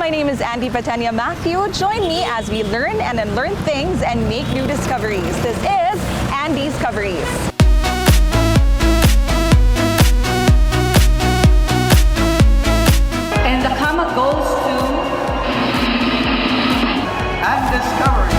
My name is Andy Patania Matthew. Join me as we learn and unlearn things and make new discoveries. This is Andy's Coveries. And the comma goes to And Discovery.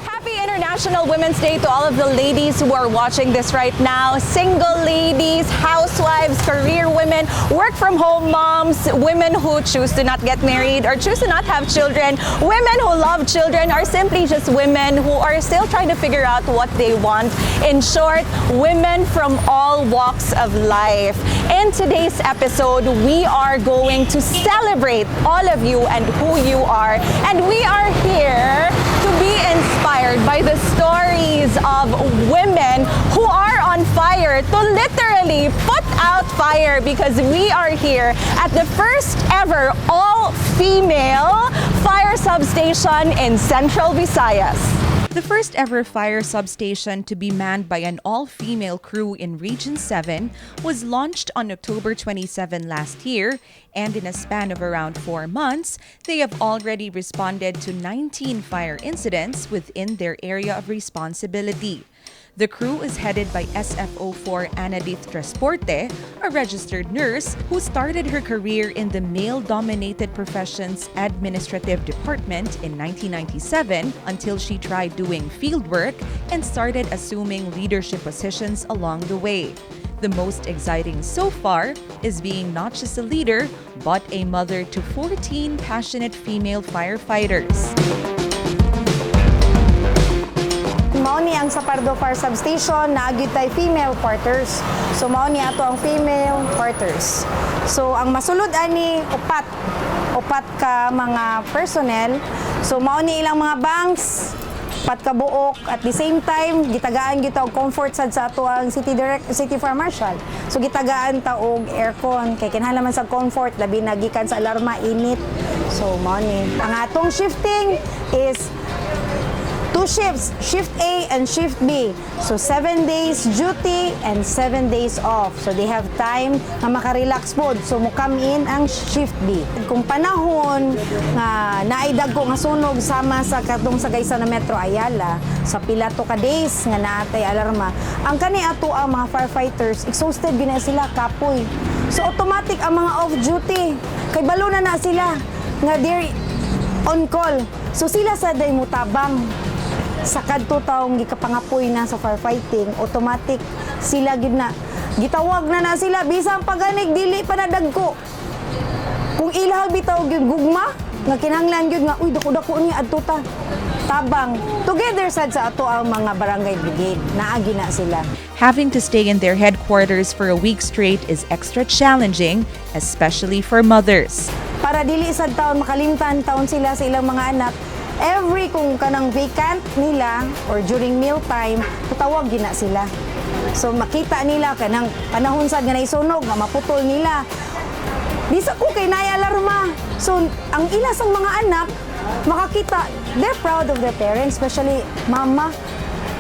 Happy International Women's Day to all of the ladies who are watching this right now. Single ladies, housewives, career women, work from home moms, women who choose to not get married or choose to not have children, women who love children, or simply just women who are still trying to figure out what they want. In short, women from all walks of life. In today's episode, we are going to celebrate all of you and who you are. And we are here to be inspired by the stories of women who are on fire, to literally put out fire, because we are here at the first ever all-female fire substation in Central Visayas. The first ever fire substation to be manned by an all-female crew in Region 7 was launched on October 27 last year, and in a span of around 4 months, they have already responded to 19 fire incidents within their area of responsibility. The crew is headed by SFO4 Anadith Transporte, a registered nurse who started her career in the male-dominated professions administrative department in 1997 until she tried doing field work and started assuming leadership positions along the way. The most exciting so far is being not just a leader, but a mother to 14 passionate female firefighters. Mao ni ang sa Pardo Fire Substation naagid tay female quarters. So mao ni ato ang female quarters. So ang masulod ani upat ka mga personnel. So mao ni ilang mga banks, upat ka buok, at the same time gitagaan gyud og comfort sad sa ato ang city fire marshal. So gitagaan ta og aircon kay kinahanglan man sa comfort labi na gikan sa alarma init. So mao ni ang atong shifting is 2 shifts, shift A and shift B. So 7 days duty and 7 days off. So they have time na makarelax pod. So mo come in ang shift B. Kung panahon nga naaidag ko nga sunog sama sa katong Sagaysa na Metro Ayala, sa pila to ka days nga naatay alarma, ang kani ato ang mga firefighters exhausted gina sila kapoy. So automatic ang mga off duty. Kay balo na sila nga they're on call. So sila sa day mutabang sa kadto taong gikapangapoy na sa firefighting, automatic sila gid na gitawag na sila bisan paganig dili pa nadagko. Kung ilaw bitaw gyud gugma nga kinahanglan gyud nga uy dako-dako ni adto ta. Tabang together sad sa ato ang mga barangay brigade naagi na sila. Having to stay in their headquarters for a week straight is extra challenging, especially for mothers. Para dili sad taon makalimtan taon sila sa ilang mga anak, every kung kanang vacant nila or during meal time, tutawag gina sila. So makita nila kanang panahon sad nga naisunog nga maputol nila. Di sa ko kay naay alarma. So ang ilas ang mga anak makakita, they're proud of their parents, especially mama.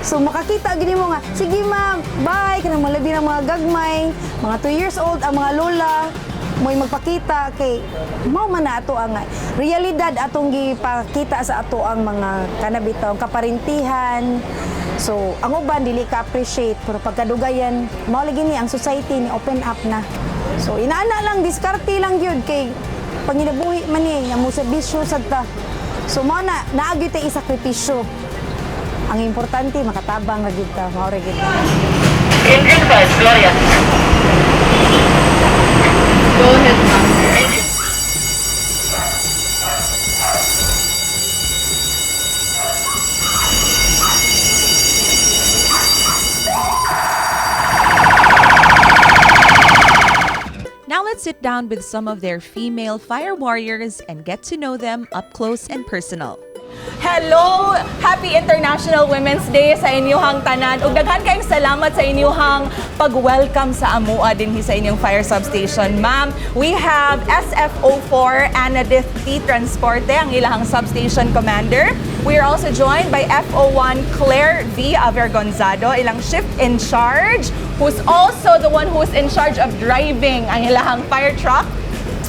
So makakita gini mo nga, sige ma, bye kanang malabi ng mga gagmay, mga 2 years old ang mga lola. Mo'y magpakita kay mao man na ato ang realidad atong gipakita sa ato ang mga kanabitaw kaparintihan. So ang uban dili ka appreciate pero pagkadugayan mao lagi ni ang society ni open up na. So inaana lang diskarte lang gyud kay panginabuhi man ni nga mo serbisyo sad ta. So mao na naagi tay isakripisyo. Ang importante makatabang ra gyud ta, mao ra gyud. Engine by Gloria. Go ahead, ma'am. Now let's sit down with some of their female fire warriors and get to know them up close and personal. Hello! Happy International Women's Day sa inyong tanan. Ug daghan kayong salamat sa inyong pag-welcome sa amua dinhi sa inyong fire substation. Ma'am, we have SFO4 Anadith Transporte, ang ilang substation commander. We are also joined by FO1 Claire V. Avergonzado, ilang shift in charge, who's also the one who's in charge of driving ang ilahang fire truck.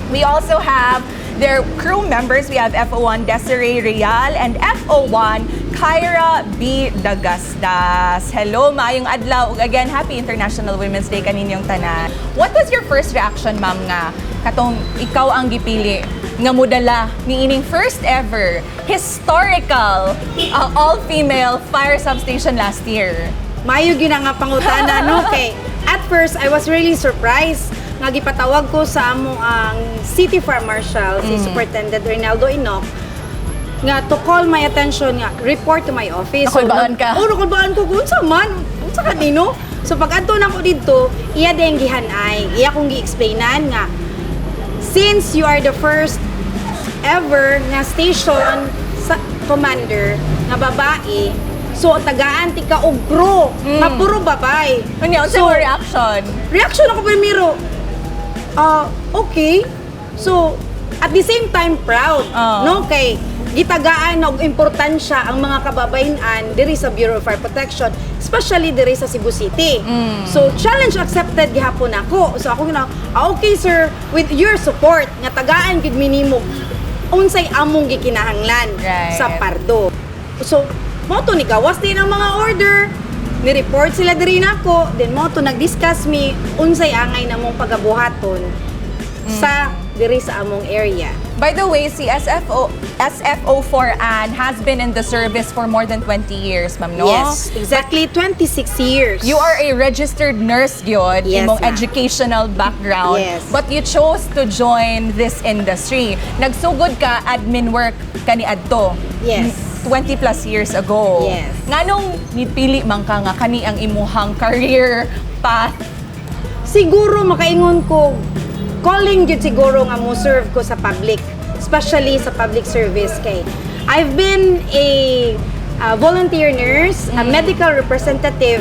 We also have their crew members. We have FO1 Desiree Real and FO1 Kyra B. Dagastas. Hello, maayong adlaw. Ug again, happy International Women's Day kaninyong tanan. What was your first reaction, ma'am, nga katong ikaw ang gipili nga mudala ni ining first ever historical all-female fire substation last year? Mayo gyud nga pangutana no kay at first I was really surprised nga gipatawag ko sa amo ang City Fire Marshal si Superintendent Reynaldo Inoc nga to call my attention nga report to my office. Nakulbaan ka? Oo, nakulbaan ko kung sa man. Unsa ka nino? So pag adto nako didto, iya deng gihanay. Iya kong gi-explainan nga since you are the first ever nga station sa commander nga babae, so tagaan ti ka og crew nga puro babay. Ano So, yung reaction? reaction ako primero, okay. So, at the same time, proud. No? Kay, gitagaan na og importansya ang mga kababayan diri sa Bureau of Fire Protection, especially diri sa Cebu City. So, challenge accepted gihapon ako. So, ako gina, okay sir, with your support, nga tagaan gid minimo unsay among gikinahanglan Right. sa Pardo. So, mo to ni gawas din ang mga order, ni-report sila diri nako, then mo to nag-discuss me unsay angay namong pagabuhaton sa diri sa among area. By the way, si SFO4 Ann has been in the service for more than 20 years, ma'am, no? Yes, exactly 26 years. You are a registered nurse, gyud, Yes, imong ma'am. educational background. Yes. But you chose to join this industry. Nagsugod ka admin work kani adto. Yes. 20 plus years ago. Yes. Nganong nipili man ka nga kani ang imuhang career path? Siguro makaingon ko calling gyud siguro nga mo serve ko sa public, especially sa public service kay I've been a volunteer nurse, a medical representative,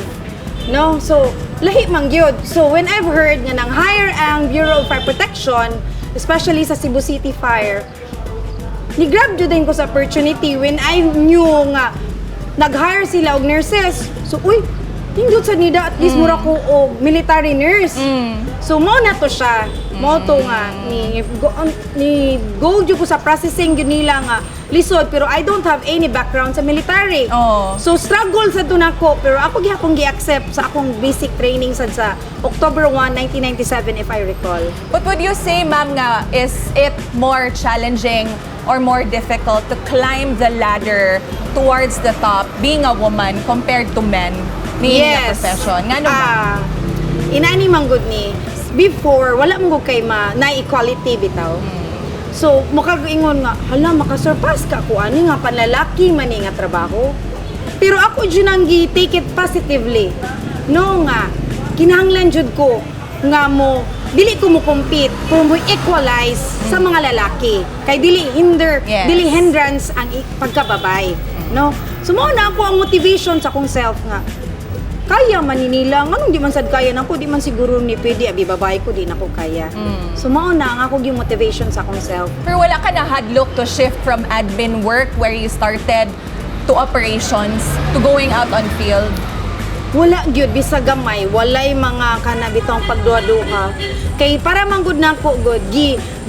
no? So lahi man gyud. So when I've heard nga nang hire ang Bureau of Fire Protection, especially sa Cebu City Fire, ni-grab jud din ko sa opportunity when I knew nga nag-hire sila og nurses. So uy, hindot sa nida at least mura ko og military nurse. So mo na to siya. Mo to nga ni go jud ko sa processing gyud nila nga lisod pero I don't have any background sa military. Oh. So struggle sa to nako pero ako gihapon gi-accept sa akong basic training sa October 1, 1997 if I recall. What would you say, ma'am, nga, is it more challenging or more difficult to climb the ladder towards the top being a woman compared to men ni nga profession? Nga ba? Inani manggod ni before wala mo kay na equality bitaw. So makag-ingon nga hala makasurpass ka ko ani nga panlalaki man ni nga trabaho. Pero ako jud nang take it positively. No nga kinahanglan jud ko nga mo dili ko mo compete kung mo equalize sa mga lalaki kay dili Yes. dili hindrance ang pagkababay, no? So mo na ako ang motivation sa akong self nga kaya man ni nila, anong di man sad kaya nako, di man siguro ni pwede abi babae ko di nako kaya. So mao na ang ako yung motivation sa akong self. Pero wala ka na hadlock to shift from admin work where you started to operations to going out on field? Wala gyud bisag gamay, walay mga kanabitong pagduha-duha. Kay para manggod nako god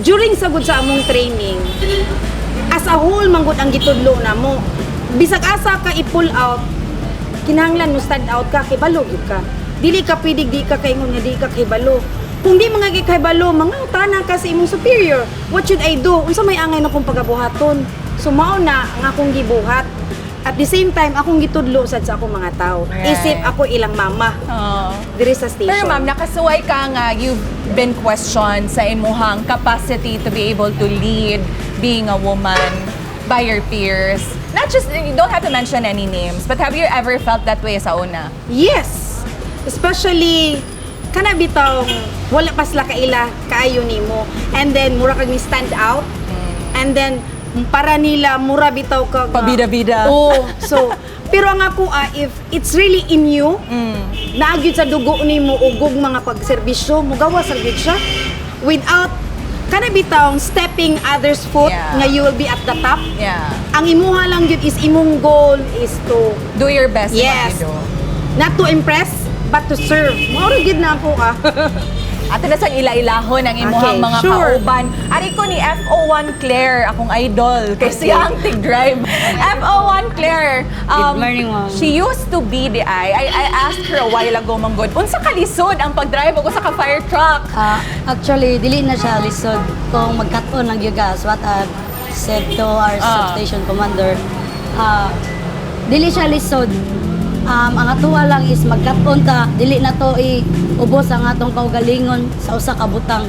during sagud sa among training. As a whole manggod ang gitudlo namo. Bisag asa ka i-pull out, kinahanglan mo stand out ka kay balo gyud ka. Dili ka pwede di ka kaingon nga di ka kay balo. Kung di mga kay balo, mga utana ka sa imong superior. What should I do? Unsa may angay na kong pagabuhaton? So mao na ang akong gibuhat. At the same time, akong gitudlo sad sa akong mga tao. Right. Isip ako ilang mama diri sa station. Pero ma'am, nakasuway ka nga, you've been questioned sa imuhang capacity to be able to lead being a woman by your peers. Not just, you don't have to mention any names, but have you ever felt that way sa una? Yes. Especially kana bitaw wala pa sila kaila kaayo nimo. And then mura kag ni stand out. And then para nila mura bitaw ka nga- Pabida-bida. Oo. So pero ang ako if it's really in you, naagid sa dugo nimo ugog mga pagserbisyo, mugawa sa gyud siya without kana bitawng stepping others foot Yeah. nga you will be at the top. Yeah. Ang imuha lang yun is imong goal is to Do your best. yes, Makido. not to impress but to serve. Mao gid na ako ka. Ato na sang ila-ilahon ang imuhang Okay, mga sure. kauban. Ari ko ni FO1 Claire, akong idol. Kasi ang tig-drive. FO1 Claire, Good morning, ma'am. she used to be the I asked her a while ago, manggod, unsa ka lisod ang pag-drive o sa ka fire truck? Actually, dili na siya lisod kung magkat-on ang yugas. What I've said to our substation commander, dili siya lisod. Ang atuwa lang is magkat-on ta, dili na to iubos ang atong kaugalingon sa usa ka butang.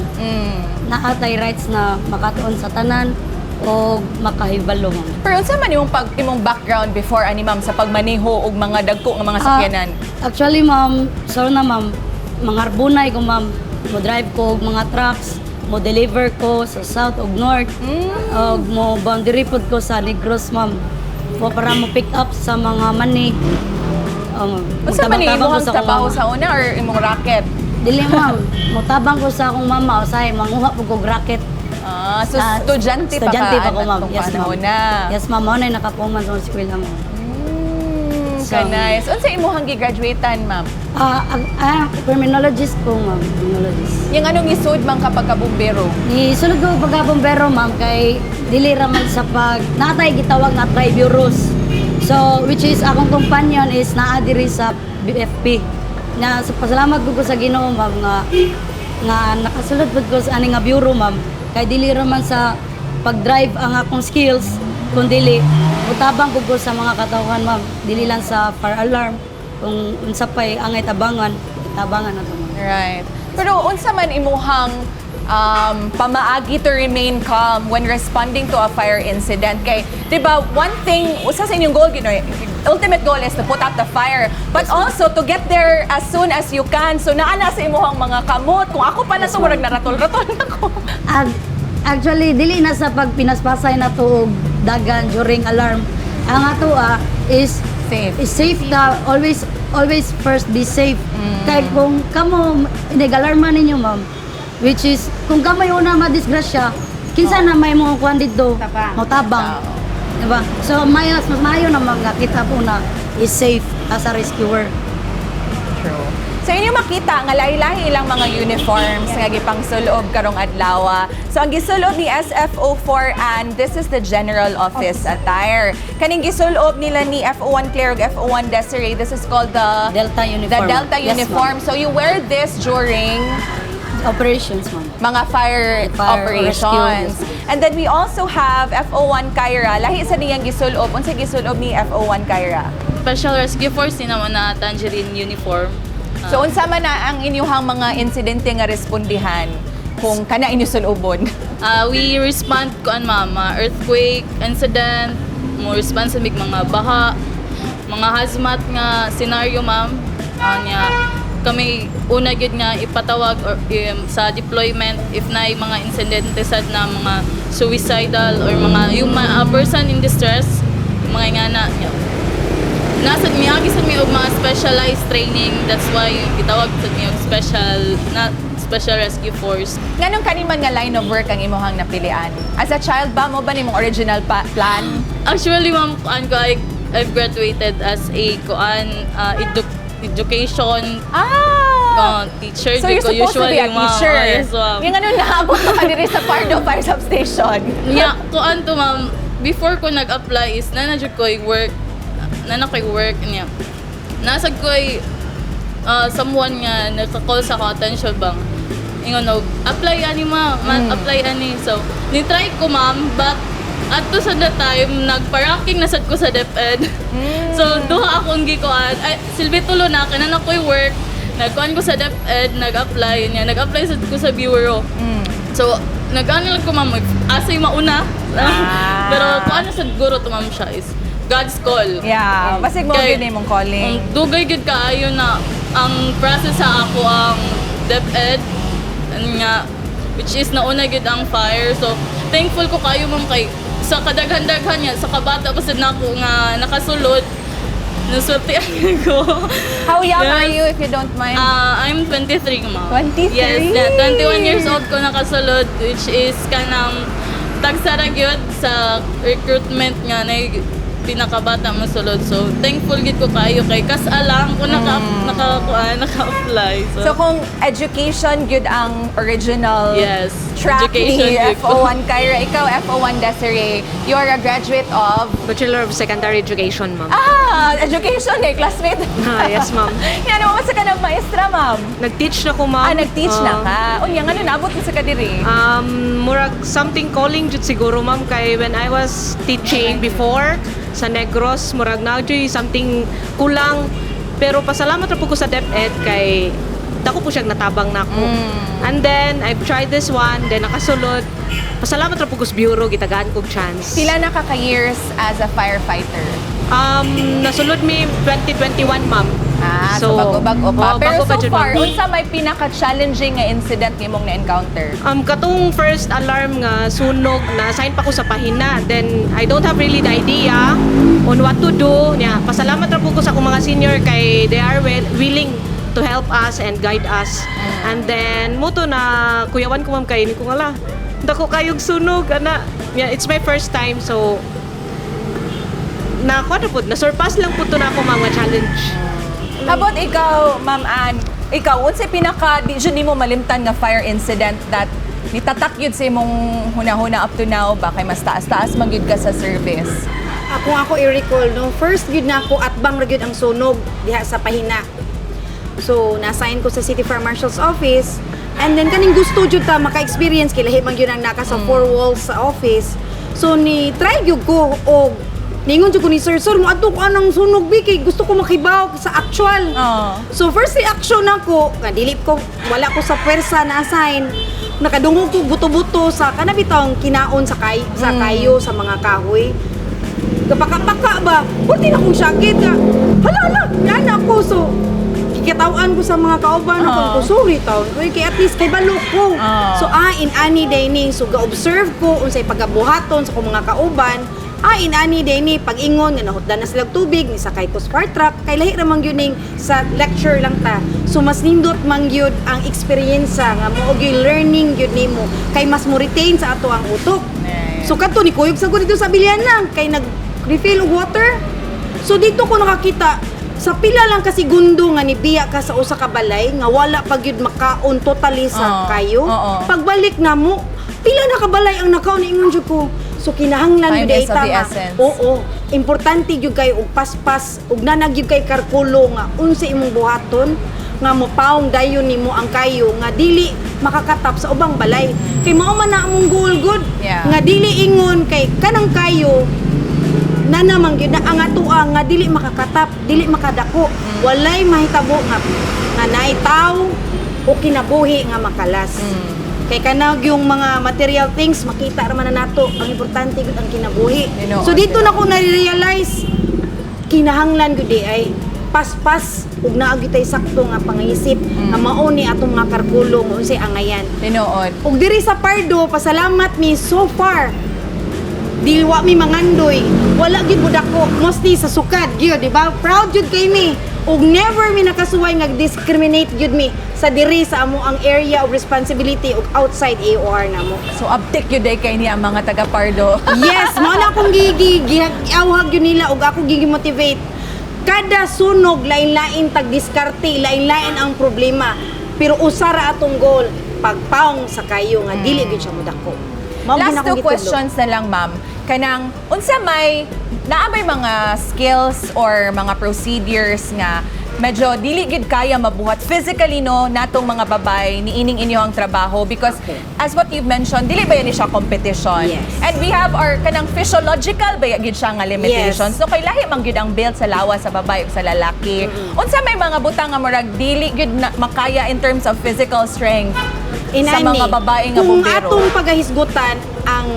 Naatay rights na makatuon sa tanan o makahibalo, ma'am. Pero unsa man imong background before ani ma'am sa pagmaneho og mga dagko nga mga sakyanan? Actually, ma'am, sorry na, ma'am, mga arbunay ko, ma'am. Mo drive ko og mga trucks, mo deliver ko sa south ug north. Og mo boundary pod ko sa Negros, ma'am. Po para mo pick up sa mga mani. Unsa man magtabang-tabang imong ko akong trabaho mama. sa una or imong racket? Dili, ma'am. Mutabang ko sa akong mama, usahay manguha po kog racket. So estudyante pa ka Estudyante pa ko, ma'am. atong Yes, ma'am. panahon na. Yes, ma'am. Mao na nakapuman sa eskwela, ma'am. Ka nice. Unsa imong gi-graduatean, ma'am? Criminologist po, ma'am. Criminologist. Yung anong isud man kapag kabumbero? Ni sulod ko pagkabombero, ma'am, kay dili raman sa pag natay gitawag na tri-bureaus. So, which is akong companion is naa diri sa BFP. Na sa pasalamat ko sa Ginoo, ma'am, nga nakasulod pud ko sa ani nga bureau, ma'am. Kay dili raman sa pag-drive ang akong skills, kundi utabang ko sa mga katawhan, ma'am. Dili lang sa fire alarm kung unsa pay angay tabangan na to, ma'am. Right. Pero unsa man imuhang pamaagi to remain calm when responding to a fire incident? Kay, di ba, one thing, usa sa inyong goal, ultimate goal is to put out the fire, but also to get there as soon as you can. So, naana sa imuhang mga kamot. Kung ako pa na ito, murag naratol-ratol ako. Actually, dili na sa pagpinaspasay na to og dagan during alarm. Ang ato is safe na always first be safe. Kay kung kamo nag-alarma ninyo, ma'am, which is kung kamo yung una madisgrasya, kinsa na may mo kuan dito, motabang. Diba? So mas mayo na mga kita po na is safe as a rescuer. True. So inyo makita nga lahi-lahi ilang mga uniforms nga gipang sulob karong adlaw. So ang gisulob ni SFO4 and this is the general office attire. Kaning gisulob nila ni FO1 Claire ug FO1 Desiree, this is called the Delta uniform. The Delta Yes, uniform. So you wear this during Operations, ma'am. mga fire operations. rescue. And then we also have FO1 Kyra. Lahi sa niyang gisulob. Unsa gisulob ni FO1 Kyra? Special Rescue Force din naman na tangerine uniform. So unsa man na ang inyuhang mga insidente nga respondihan kung kana inyo sulubon? We respond kuan ma'am, earthquake incident, mo respond sa mga baha, mga hazmat nga scenario, ma'am. Nya kami una gyud nga ipatawag or sa deployment if naay mga insidente sad na mga suicidal or mga yung person in distress, mga ingana nya. Nasa miyagi sa mi og mga specialized training, that's why gitawag sa mi og special rescue force. Nganong kaniman nga line of work ang imuhang napilian? As a child ba mo ba nimong original plan? Actually, ma'am, kuan ko I've graduated as a education teacher. So you're ko supposed to be a ma'am. teacher. Yes, ma'am. Yung ano naabot ka diri sa Pardo Fire Substation. Yeah, kuan to, ma'am. Before ko nag-apply is nanadyo ko work niya. Nasa ko someone nga nagka-call sa ako attention bang ingon apply ani apply ani. So ni-try ko, ma'am, but ato sa that time nagparaking na sad ko sa DepEd. So duha akong gikuan silbi tulo na kanana ko'y work. Nagkuan ko sa DepEd, nag-apply niya. Nag-apply sad ko sa bureau. So nag-ano lang ko, ma'am, asay mauna. Pero kuan na sad guro to, ma'am, siya is God's call. Yeah, basig mo Kay- gyud imong calling. Dugay gud kaayo na ang process sa ako ang DepEd nga which is nauna gud ang fire. So thankful ko kayo, ma'am, kay sa kadaghan-daghan niya sa kabata pasad nako nga nakasulod Nasuti ko. How young Yes. are you, if you don't mind? I'm 23, ma'am. 23? Yes, 21 years old ko nakasulod, which is kanang tagsaragyod sa recruitment nga na pinakabata masulod. So, thankful gid ko kayo kay kas alam ko naka-apply. So kung education gyud ang original yes, track education ni gid ko. FO1 Kyra, ikaw FO1 Desiree, you're a graduate of Bachelor of Secondary Education, ma'am. education classmate. Yes, ma'am. Yan mo sa kanang maestra, ma'am. Nag-teach na ko, ma'am. Nag-teach na ka. Unya nga nabot mo sa kadiri. Murag something calling jud siguro, ma'am, kay when I was teaching before sa Negros, murag na jud something kulang. Pero pasalamat ra po ko sa DepEd kay dako po siyang natabang na ako. And then, I've tried this one, then nakasulod. Pasalamat ra po ko sa bureau, gitagaan kong chance. Pila na ka years as a firefighter? Nasulod mi 2021, ma'am. So bago-bago pa. Oo, Pero bago pa so jud, far, ma'am. unsa may pinaka-challenging nga incident nimong na-encounter? Katong first alarm nga sunog na sign pa ko sa pahina, then I don't have really the idea on what to do. Pasalamat ra po ko sa akong mga senior kay they are willing to help us and guide us. And then muto na kuyawan ko, ma'am, kay ni ko ngala dako kayog sunog ana. It's my first time, so na surpass lang po to na ako mga challenge. Habot ikaw, Ma'am Ann, ikaw, unsay pinaka di jud nimo malimtan nga fire incident that nitatak yun sa imong huna-huna up to now ba kay mas taas-taas man gyud ka sa service? Kung ako i-recall, no, first gyud na ako atbang ra gyud ang sunog diha sa pahina. So, na-assign ko sa City Fire Marshal's office. And then, kaning gusto jud ta maka-experience kay lahi man gyud ang naka sa four walls sa office. So, ni-try gyud ko og ningon jud ko ni sir, mo adto ko anang sunog bi kay gusto ko makibaw sa actual. So, first reaction nako, nga dili ko, wala ko sa pwersa na assign. Nakadungog ko buto-buto sa kanabitang kinaon sa kayo sa mga kahoy. Kapaka-paka ba? Pwede na kong sakit nga. Hala, yan ako. So, kikatawan ko sa mga kauban ko, sorry taon. Uy, kay at least kay balok ko. So, in ani dining, so ga-observe ko unsay pagabuhaton sa kong mga kauban. In ani dining, pag-ingon nga nahutdan na silang tubig, ni sakay ko sa fire truck, kay lahi ra man gyud sa lecture lang ta. So, mas nindot man gyud ang experience nga mo og learning gyud nimo kay mas mo retain sa ato ang utok. So, kadto ni kuyog sa dito sa bilyan lang kay nag-refill og water. So, dito ko nakakita sa pila lang kasi gundo nga nibiya ka sa usa ka balay nga wala pa gyud makaon totally sa kayo. Pagbalik na mo, pila na ka balay ang nakaon ingon jud ko. So kinahanglan Time gyud is of the nga. essence. Oo, importante gyud kay og paspas ug nanag gyud kay kalkulo nga unsa imong buhaton nga mopaong dayon nimo ang kayo nga dili makakatap sa ubang balay. Kay mao man na among goal good nga dili ingon kay kanang kayo na naman gyud na ang atoa nga dili makakatap, dili makadako, walay mahitabo nga naay tawo o kinabuhi nga makalas. Kay kanag yung mga material things makita ra man na nato, ang importante gud ang kinabuhi. So dito na ko na-realize kinahanglan gud ay paspas ug naa gyud tay sakto nga pangisip nga mao ni atong mga kalkulo mo unsay angayan. Tinuod. Ug diri sa Pardo, pasalamat mi so far. Diwa mi mangandoy. Wala gyud budako mostly sa sukad gyud, di ba? Proud gyud kay mi. Ug never mi nakasuway nga discriminate gyud mi sa diri sa amo ang area of responsibility ug outside AOR namo. So uptick yun day kay niya ang mga taga Pardo. Yes, mao na akong giawhag yun nila ug ako gigi-motivate. Kada sunog lain-lain tag-diskarte, lain-lain ang problema. Pero usara atong goal, pagpaong sa kayo nga dili gyud siya modako. Mao Last gyud akong two gitudlo. questions na lang, ma'am. Kanang, unsa may, naamay mga skills or mga procedures nga medyo dili gid kaya mabuhat physically no natong mga babay niining inyo ang trabaho because as what you've mentioned dili ba yan siya competition. Yes. And we have our kanang physiological ba gid siya nga limitations. Yes. So kay lahi man gid ang build sa lawas sa babay ug sa lalaki. Unsa may mga butang nga murag dili gid makaya in terms of physical strength sa mga babae nga kung bombero. atong pagahisgutan ang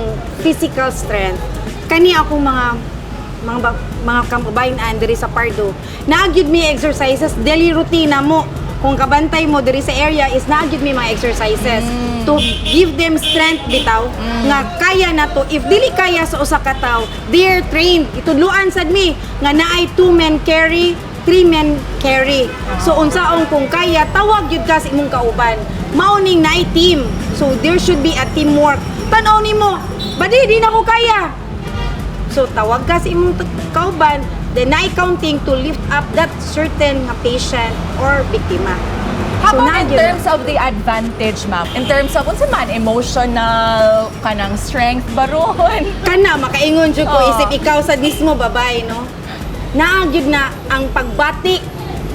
physical strength kani akong mga kababayan diri sa Pardo naagyud mi exercises daily routine mo kung kabantay mo diri sa area is naagid mi mga exercises to give them strength bitaw nga kaya na to. If dili kaya sa usa ka tawo, they're trained. Itudluan sad mi nga naay 2 men carry, 3 men carry. So unsaon kung kaya tawag yun ka sa imong kauban. Mauning naay team. So there should be a teamwork. Tanaw nimo, badi di na ko kaya. So tawag ka sa imong kauban, then naay counting to lift up that certain patient or biktima. How So, about in na yun. terms of the advantage, ma'am? In terms of, unsa man, emotional, kanang strength, baron? Kana makaingon jud ko Oo. isip ikaw sa mismo babae no. Naagid na ang pagbati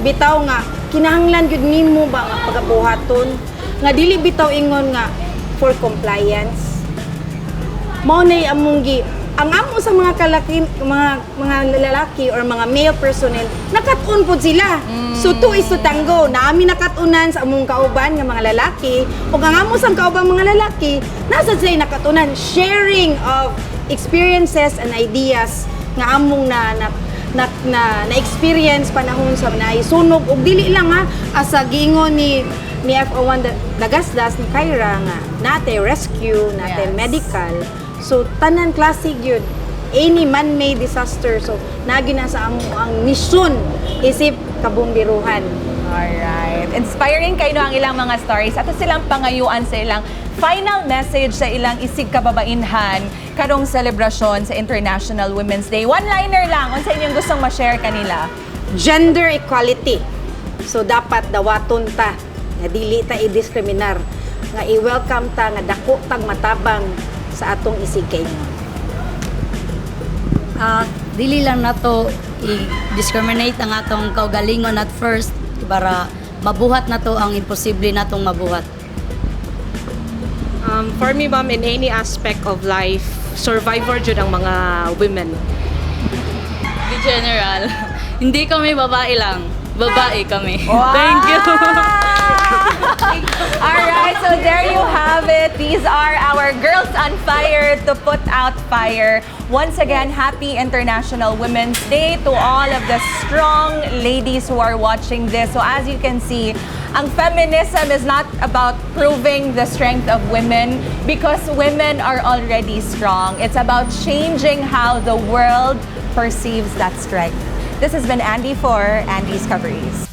bitaw nga kinahanglan jud nimo ba nga pagabuhaton nga dili bitaw ingon nga for compliance. Mao nay among gi ang amo sa mga kalaki mga lalaki or mga male personnel nakatun pod sila. So 2 is to tango. Naami nakatunan sa among kauban nga mga lalaki ug ang amo sang kauban mga lalaki nasa sila nakatunan sharing of experiences and ideas nga among na experience panahon sa naisunog ug dili lang ha asa giingon ni FO1 Dagasdas ni Kyra nga natay rescue, natay Yes. medical. So tanan klase gyud any man-made disaster. So nagi na sa ang mission isip kabumbiruhan. Alright. Inspiring kayo ang ilang mga stories. Ato silang pangayuan sa ilang final message sa ilang isig kababainhan karong selebrasyon sa International Women's Day. One-liner lang. Unsa inyong gustong ma-share kanila? Gender equality. So dapat dawaton ta nga dili ta i-discriminar nga i-welcome ta nga dako tag matabang sa atong isig kaingon. Dili lang nato i-discriminate ang atong kaugalingon at first para mabuhat nato ang imposible natong mabuhat. For me, ma'am, in any aspect of life, survivor jud ang mga women. The general, hindi kami babae lang. Babae kami. Thank you. Alright, so there you have it. These are our girls on fire to put out fire. Once again, happy International Women's Day to all of the strong ladies who are watching this. So as you can see, ang feminism is not about proving the strength of women because women are already strong. It's about changing how the world perceives that strength. This has been Andy for Andy's Coveries.